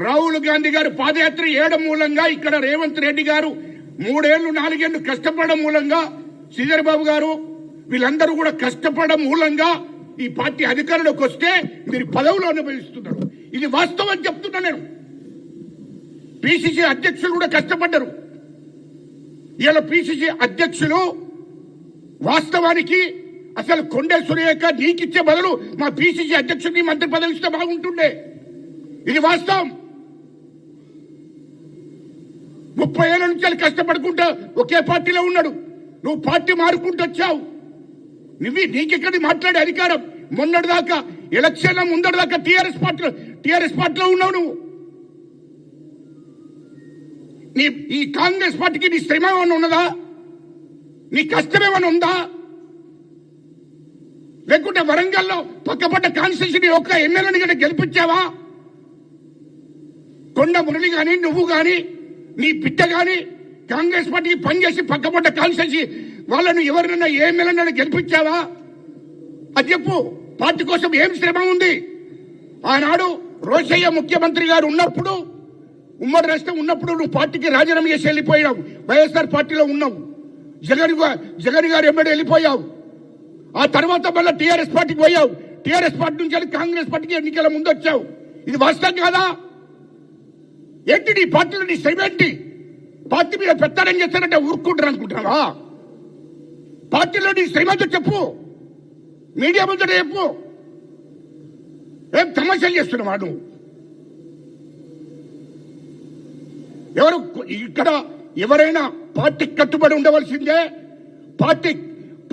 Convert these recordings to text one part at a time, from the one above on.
రాహుల్ గాంధీ గారు పాదయాత్ర చేయడం మూలంగా ఇక్కడ రేవంత్ రెడ్డి గారు 3 ఏళ్లు 4 ఏళ్లు కష్టపడడం మూలంగా శ్రీధర్ బాబు గారు వీళ్ళందరూ కూడా కష్టపడడం మూలంగా ఈ పార్టీ అధికారంలోకి వస్తే మీరు పదవులు అనుభవిస్తున్నారు. ఇది వాస్తవం చెప్తున్నా నేను. పిసిసి అధ్యక్షులు కూడా కష్టపడ్డారు. ఇలా పిసిసి అధ్యక్షులు వాస్తవానికి అసలు కొండే సురేఖ నీకిచ్చే బదులు మా పిసిసి అధ్యక్షుడికి మంత్రి పదవి ఇస్తే బాగుంటుండే. ఇది వాస్తవం. 30 ఏళ్ల నుంచి కష్టపడుకుంటా ఒకే పార్టీలో ఉన్నాడు. నువ్వు పార్టీ మారుకుంటూ వచ్చావు. నీకెక్కడి మాట్లాడే అధికారం? మొన్నటిదాకా ఎలక్షన్ల ముందటిదాకా టీఆర్ఎస్ పార్టీలో ఉన్నావు నువ్వు. ఈ కాంగ్రెస్ పార్టీకి నీ శ్రమ ఏమైనా ఉన్నదా? నీ కష్టం ఏమైనా ఉందా? లేకుంటే వరంగల్లో పక్కపడ్డ కాన్స్టిట్యూషన్ ఒక్క ఎమ్మెల్యేని కూడా గెలిపించావా? కొండ మురళి గాని నువ్వు గాని నీ బిడ్డ గాని కాంగ్రెస్ పార్టీకి పనిచేసి పక్కపడ్డ కాన్స్టిట్యూషన్ వాళ్ళను ఎవరినైనా ఏ ఎమ్మెల్యేనైనా గెలిపించావా? అది చెప్పు. పార్టీ కోసం ఏం శ్రమ ఉంది? ఆనాడు రోషయ్య ముఖ్యమంత్రి గారు ఉన్నప్పుడు, ఉమ్మడి రాష్ట్రం ఉన్నప్పుడు నువ్వు పార్టీకి రాజీనామా చేసి వెళ్ళిపోయావు. వైఎస్ఆర్ పార్టీలో ఉన్నావు. జగన్ గారు ఎమ్మడి వెళ్ళిపోయావు. ఆ తర్వాత మళ్ళీ టీఆర్ఎస్ పార్టీకి పోయావు. టీఆర్ఎస్ పార్టీ నుంచి కాంగ్రెస్ పార్టీకి ఎన్నికల ముందు వచ్చావు. ఇది వాస్తవం కాదా? ఏంటి నీ పార్టీలో నీ శ్రమ ఏంటి? పార్టీ మీద పెత్తనం చేస్తారంటే ఊరుకుంటారు అనుకుంటున్నావా? పార్టీలో నీ శ్రమతో చెప్పు. మీడియా ముందర చెప్పు. ఏం తమాషాలు చేస్తున్నావా నువ్వు? ఎవరు ఇక్కడ ఎవరైనా పార్టీకి కట్టుబడి ఉండవలసిందే.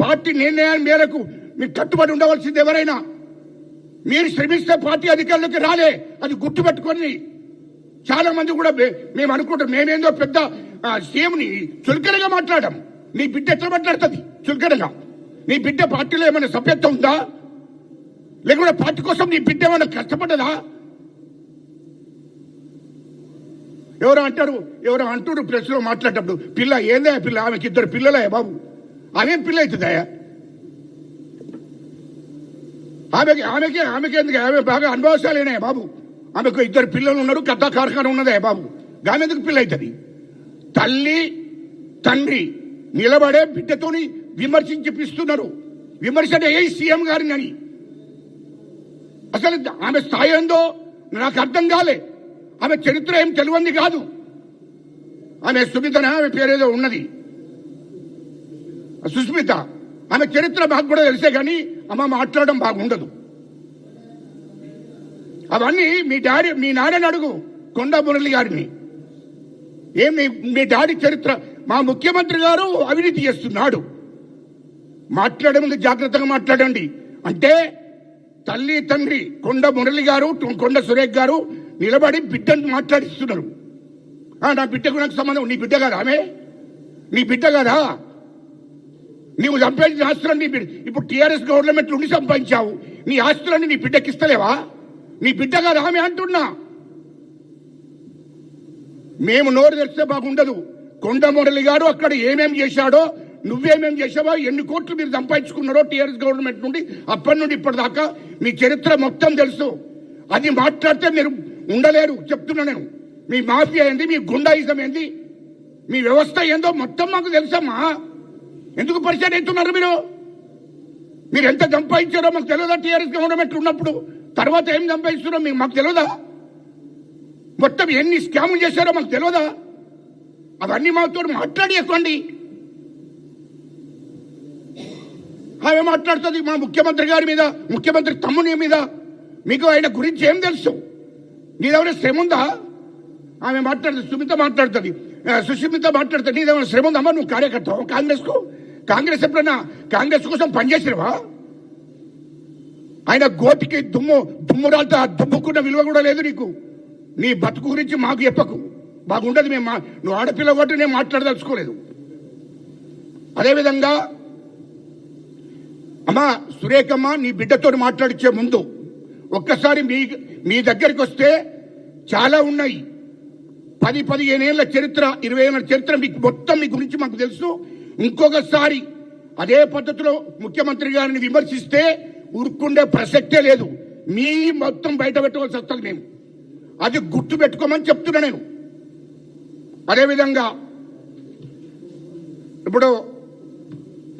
పార్టీ నిర్ణయాల మేరకు మీరు కట్టుబడి ఉండవలసింది. ఎవరైనా మీరు శ్రమిస్తే పార్టీ అధికారులకు రాలే. అది గుర్తుపెట్టుకొని చాలా మంది కూడా మేము అనుకుంటాం మేమేందో పెద్ద సీఎంని చులకనగా మాట్లాడాం. నీ బిడ్డ ఎట్లా మాట్లాడుతుంది చులకనగా? నీ బిడ్డ పార్టీలో ఏమైనా సభ్యత్వం ఉందా? లేకుంటే పార్టీ కోసం నీ బిడ్డ ఏమైనా కష్టపడ్డదా? ఎవరో అంటారు ప్రెస్ లో మాట్లాడేటప్పుడు, పిల్ల ఏందా పిల్ల? ఆమెకి 2 పిల్లలే బాబు. ఆమెం పిల్ల అవుతుందా? ఆమెకి ఎందుకు? ఆమె బాగా అనుభవశాలేనే బాబు. ఆమెకు 2 పిల్లలు ఉన్నారు. కథా కార్ఖాన ఉన్నదే బాబు. ఆమె ఎందుకు పిల్ల అవుతుంది? తల్లి తండ్రి నిలబడే బిడ్డతోని విమర్శించిపిస్తున్నారు. విమర్శనే ఏ సీఎం గారిని అని. అసలు ఆమె స్థాయి ఏందో నాకు అర్థం కాలే. ఆమె చరిత్ర ఏం తెలియంది కాదు. ఆమె సుమితన ఆమె పేరేదో ఉన్నది, సుస్మిత. ఆమె చరిత్ర బాగా కూడా తెలిసే కానీ అమ్మ మాట్లాడడం బాగుండదు. అవన్నీ మీ నాన్నని అడుగు, కొండా మురళి గారిని. మీ డాడీ చరిత్ర. మా ముఖ్యమంత్రి గారు అవినీతి చేస్తున్నాడు. మాట్లాడే ముందు జాగ్రత్తగా మాట్లాడండి. అంటే తల్లి తండ్రి కొండ మురళి గారు, కొండ సురేఖ్ గారు నిలబడి బిడ్డను మాట్లాడిస్తున్నారు. నా బిడ్డకు నాకు సంబంధం. నీ బిడ్డ కాదా ఆమె? నీ బిడ్డ కాదా? నీవు సంపాదించిన ఆస్తులన్నీ ఇప్పుడు టీఆర్ఎస్ గవర్నమెంట్ నుండి సంపాదించావు. నీ ఆస్తులన్నీ నీ బిడ్డకి ఇస్తలేవా? నీ బిడ్డ కాదా ఆమె అంటున్నా. మేము నోరు తెరిస్తే బాగుండదు. కొండ మురళి గారు అక్కడ ఏమేం చేశాడో, నువ్వేమేం చేసావో, ఎన్ని కోట్లు మీరు సంపాదించుకున్నారో టీఆర్ఎస్ గవర్నమెంట్ నుండి అప్పటి నుండి ఇప్పటిదాకా మీ చరిత్ర మొత్తం తెలుసు. అది మాట్లాడితే మీరు ఉండలేరు. చెప్తున్నా నేను. మీ మాఫియా ఏంది, మీ గుండాయిజం ఏంది, మీ వ్యవస్థ ఏందో మొత్తం మాకు తెలుసమ్మా. ఎందుకు పరిచయం అవుతున్నారు మీరు? మీరు ఎంత సంపాదించారో మాకు తెలియదా? టీఆర్ఎస్ గవర్నమెంట్ ఉన్నప్పుడు. తర్వాత ఏం సంపాదిస్తున్నారో మాకు తెలియదా? మొత్తం ఎన్ని స్కాములు చేశారో మాకు తెలియదా? అవన్నీ మాతో మాట్లాడియకండి. ఆమె మాట్లాడుతుంది మా ముఖ్యమంత్రి గారి మీద, ముఖ్యమంత్రి తమ్ముని మీద. మీకు ఆయన గురించి ఏం తెలుసు? నీదేమైనా శ్రమ ఉందా? ఆమె మాట్లాడుతుంది, సుమిత మాట్లాడుతుంది, సుష్మిత మాట్లాడుతుంది. నీదేమైనా శ్రమ ఉందమ్మా? నువ్వు కార్యకర్త కాంగ్రెస్ ఎప్పుడైనా కాంగ్రెస్ కోసం పనిచేసినవా? ఆయన గోటికి దుమ్మురాలతో దుమ్ముకున్న విలువ కూడా లేదు నీకు. నీ బతుకు గురించి మాకు చెప్పకు, బాగుండదు. నువ్వు ఆడపిల్ల కాబట్టి నేను మాట్లాడదలుచుకోలేదు. అదేవిధంగా అమ్మా సురేఖమ్మ, నీ బిడ్డతో మాట్లాడించే ముందు ఒక్కసారి మీ దగ్గరికి వస్తే చాలా ఉన్నాయి. 10-15 ఏళ్ల చరిత్ర, 20 ఏళ్ల చరిత్ర మీకు మొత్తం మీ గురించి మాకు తెలుసు. ఇంకొకసారి అదే పద్ధతిలో ముఖ్యమంత్రి గారిని విమర్శిస్తే ఊరుకుండే ప్రసక్తే లేదు. మీ మొత్తం బయట పెట్టవలసి వస్తుంది. మేము అది గుర్తు పెట్టుకోమని చెప్తున్నా నేను. అదేవిధంగా ఇప్పుడు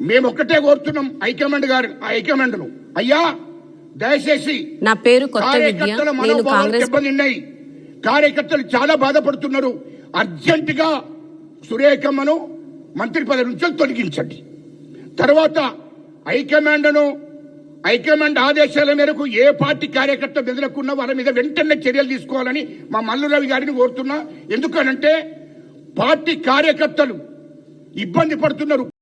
మేము ఒక్కటే కోరుతున్నాం హైకమాండ్ను, అయ్యా దయచేసి నా పేరు కొత్త కార్యకర్తల విద్య, నేను మనోభావాలు కాంగ్రెస్ దెబ్బతిన్నాయి, కార్యకర్తలు చాలా బాధపడుతున్నారు, అర్జెంటుగా సురేఖమ్మను మంత్రి పదవి నుంచి తొలగించండి. తర్వాత హైకమాండ్ ఆదేశాల మేరకు ఏ పార్టీ కార్యకర్త బెదిరకున్నా వాళ్ళ మీద వెంటనే చర్యలు తీసుకోవాలని మా మల్లు రవి గారిని కోరుతున్నా. ఎందుకనంటే పార్టీ కార్యకర్తలు ఇబ్బంది పడుతున్నారు.